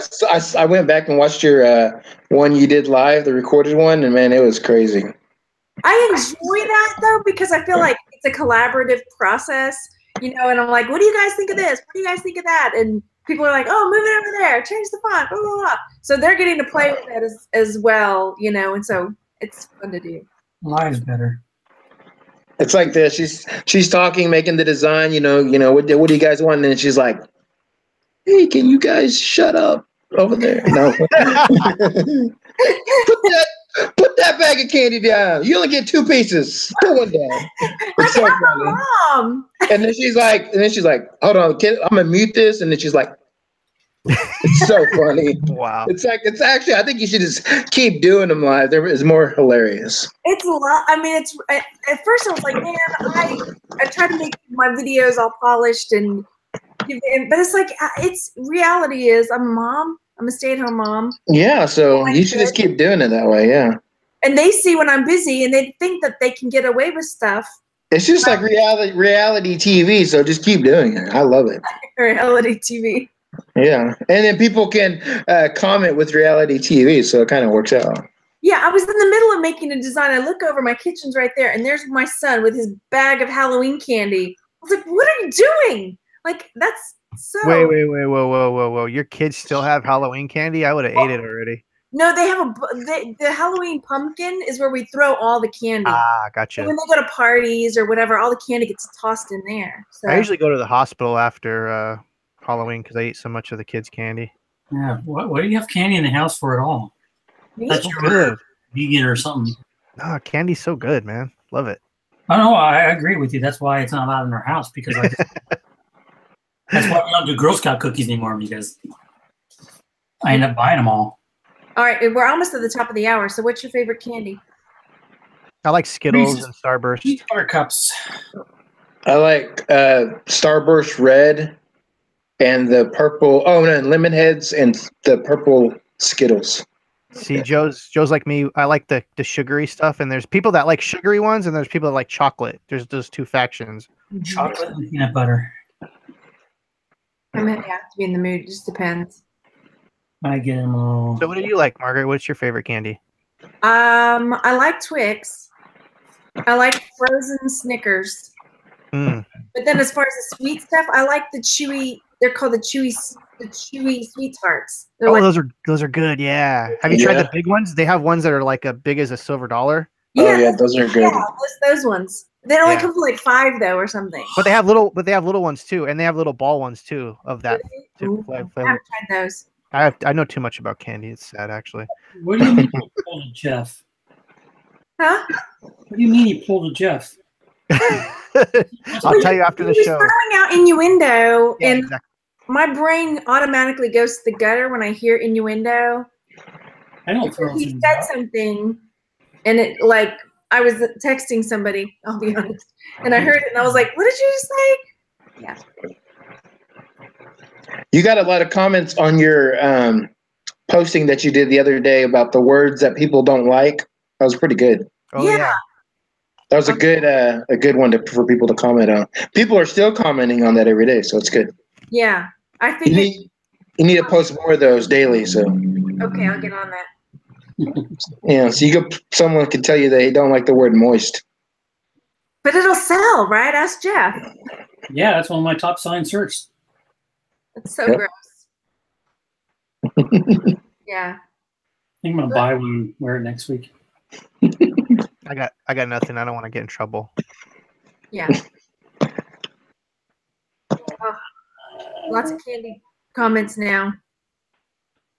I went back and watched your one you did live, the recorded one, and man, it was crazy. I enjoy that though, because I feel like it's a collaborative process, you know, and I'm like, what do you guys think of this? What do you guys think of that? And people are like, oh, move it over there, change the font, blah, blah, blah. So they're getting to play with it as well, you know, and so it's fun to do. Live's better. It's like this. She's talking, making the design. You know. What do you guys want? And she's like, "Hey, can you guys shut up over there?" No. Put that bag of candy down. You only get 2 pieces. Put one down. It's so funny. Mom. And then she's like, hold on, kid, I'm gonna mute this. And then she's like, it's so funny. Wow. It's actually, I think you should just keep doing them live. It's more hilarious. It's a lot. I mean, at first I was like, man, I try to make my videos all polished but it's like, it's reality is I'm a mom. I'm a stay-at-home mom. Yeah, so you should just keep doing it that way, yeah. And they see when I'm busy and they think that they can get away with stuff. It's just like reality TV, so just keep doing it. I love it. Reality TV. Yeah, and then people can comment with reality TV, so it kind of works out. Yeah, I was in the middle of making a design. I look over, my kitchen's right there, and there's my son with his bag of Halloween candy. I was like, what are you doing? Like, that's so... Wait, whoa. Your kids still have Halloween candy? I would have ate it already. No, they have the Halloween pumpkin is where we throw all the candy. Ah, gotcha. So when they go to parties or whatever, all the candy gets tossed in there. So. I usually go to the hospital after Halloween because I eat so much of the kids' candy. Yeah, what do you have candy in the house for at all? That's good. Vegan or something. Oh, candy's so good, man. Love it. Oh no, I agree with you. That's why it's not allowed in our house because that's why we don't do Girl Scout cookies anymore because I end up buying them all. All right, we're almost at the top of the hour. So, what's your favorite candy? I like Skittles and Starburst. Buttercups. I like Starburst Red and the purple. Oh, no, Lemon Heads and the purple Skittles. See, Joe's like me. I like the sugary stuff, and there's people that like sugary ones, and there's people that like chocolate. There's those 2 factions. Chocolate and peanut butter. I mean, you have to be in the mood. It just depends. I get them all. So what do you like, Margaret? What's your favorite candy? I like Twix. I like frozen Snickers. Mm. But then as far as the sweet stuff, I like the chewy. They're called the chewy sweet tarts. Oh, like, those are good. Yeah. Have you tried the big ones? They have ones that are like as big as a silver dollar. Yeah, oh yeah, those are good. Yeah, those ones. They only come for like 5 though, or something. But they have little ones too, and they have little ball ones too of that. Ooh, I haven't tried those. I know too much about candy. It's sad, actually. What do you mean you pulled a Jeff? Huh? What do you mean you pulled a Jeff? I'll tell you after the show. Throwing out innuendo, yeah, and exactly. my brain automatically goes to the gutter when I hear innuendo. I don't throw He said something, and it like I was texting somebody. I'll be honest, and I heard it, and I was like, "What did you just say?" Yeah. You got a lot of comments on your posting that you did the other day about the words that people don't like. That was pretty good. Oh yeah. That was a good one for people to comment on. People are still commenting on that every day, so it's good. Yeah, I think you need to post more of those daily. So okay, I'll get on that. Yeah, so someone could tell you they don't like the word moist. But it'll sell, right? Ask Jeff. Yeah, that's one of my top selling shirts. It's so gross. Yeah. I think I'm gonna buy one and wear it next week. I got nothing. I don't want to get in trouble. Yeah. Lots of candy comments now.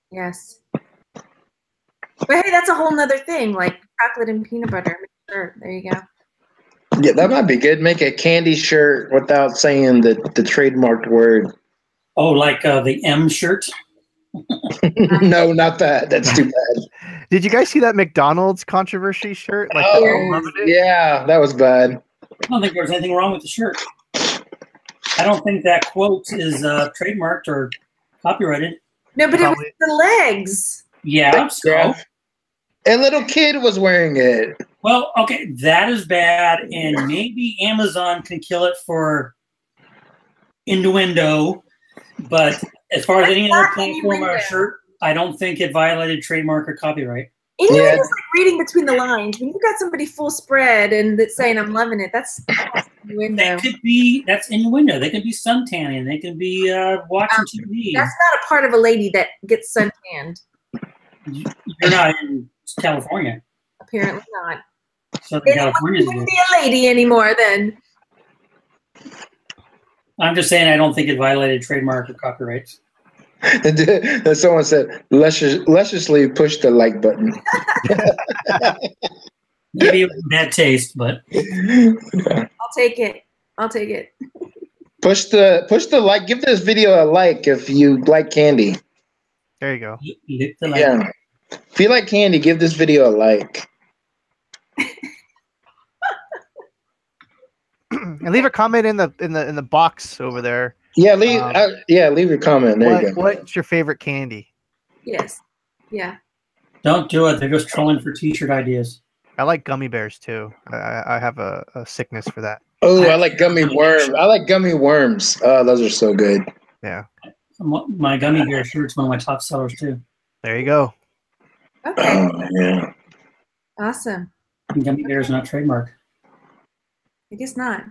Yes. But hey, that's a whole nother thing, like chocolate and peanut butter. Sure, there you go. Yeah, that might be good. Make a candy shirt without saying the trademarked word. Oh, like the M shirt? No, not that. That's too bad. Did you guys see that McDonald's controversy shirt? Like, yeah, that was bad. I don't think there's anything wrong with the shirt. I don't think that quote is trademarked or copyrighted. No, but probably. It was the legs. Yeah, so. A little kid was wearing it. Well, okay, that is bad, and maybe Amazon can kill it for innuendo, but as far as any other platform or shirt, I don't think it violated trademark or copyright. Innuendo is like reading between the lines. When you've got somebody full spread and that's saying I'm loving it, that's innuendo. That's innuendo. They could be suntanning. They could be watching TV. That's not a part of a lady that gets suntanned. You're not in California. Apparently not. Southern California wouldn't be a lady anymore then. I'm just saying I don't think it violated trademark or copyrights. And someone said, lusciously push the like button. Maybe it was bad taste, but I'll take it. I'll take it. Push the like. Give this video a like if you like candy. There you go. Yeah. If you like candy, give this video a like. And leave a comment in the box over there. Yeah, leave your comment. There you go. What's your favorite candy? Yes. Yeah. don't do it. They're just trolling for T-shirt ideas. I like gummy bears too. I have a sickness for that. Oh, I like gummy worms. I like gummy worms. Oh, those are so good. Yeah. My gummy bear shirt's one of my top sellers too. There you go. Okay. Oh, yeah. Awesome. And gummy bear is not trademark. I guess not.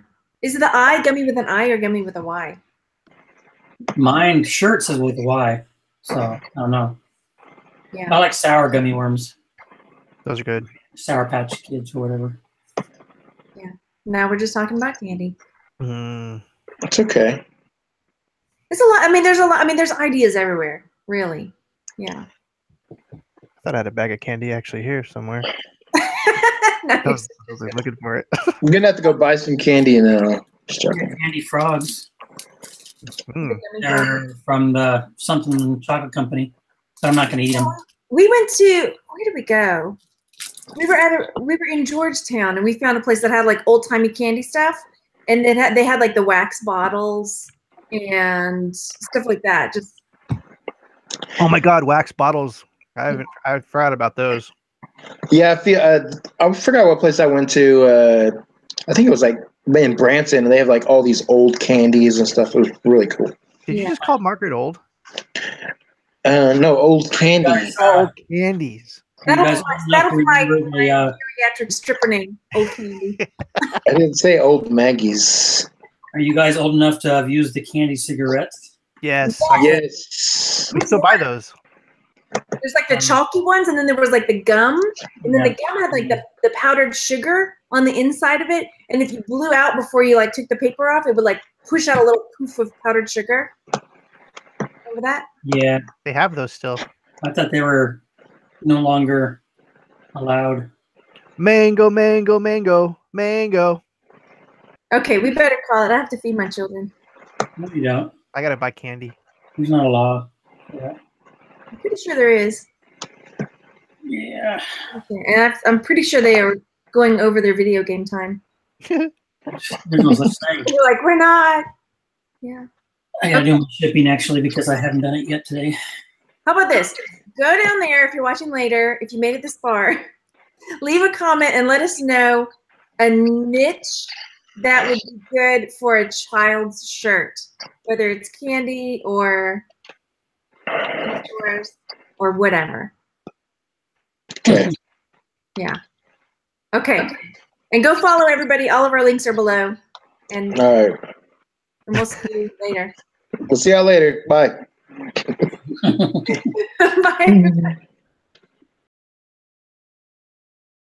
Is it the I, gummy with an I, or gummy with a Y? Mine shirt says with a Y, so I don't know. Yeah. I like sour gummy worms, Those are good. Sour Patch Kids or whatever. Yeah. Now we're just talking about candy. It's okay. It's a lot. I mean, there's a lot. I mean, there's ideas everywhere. Really. Yeah. I thought I had a bag of candy actually here somewhere. I was looking for it. I'm gonna have to go buy some candy and then I'll start. Candy frogs. Mm. They're from the something chocolate company, so I'm not going to eat them. We went to, where did we go? We were in Georgetown and we found a place that had like old timey candy stuff, and they had like the wax bottles and stuff like that. Just Oh my God, wax bottles! I forgot about those. Yeah, I forgot what place I went to. I think it was like in Branson, and they have like all these old candies and stuff. It was really cool. Did you just call Margaret old? No, old candies. Old candies. that'll be my geriatric stripper name, Old Candy. I didn't say old Maggie's. Are you guys old enough to have used the candy cigarettes? Yes. Yes. We still buy those. There's like the chalky ones, and then there was like the gum, and then the gum had like the powdered sugar on the inside of it, and if you blew out before you like took the paper off, it would like push out a little poof of powdered sugar. Remember that? Yeah. They have those still. I thought they were no longer allowed. Mango, mango, mango, mango. Okay, we better call it. I have to feed my children. No, you don't. I gotta buy candy. There's not a law. Yeah. I'm pretty sure there is. Yeah. Okay, and I'm pretty sure they are going over their video game time. There's no such thing. You're like, we're not. Yeah. I gotta do my shipping actually because I haven't done it yet today. How about this? Go down there if you're watching later, if you made it this far. Leave a comment and let us know a niche that would be good for a child's shirt, whether it's candy or or whatever. Okay. Yeah. Okay. And go follow everybody. All of our links are below. And, All right. and we'll see you later. We'll see y'all later. Bye. Bye.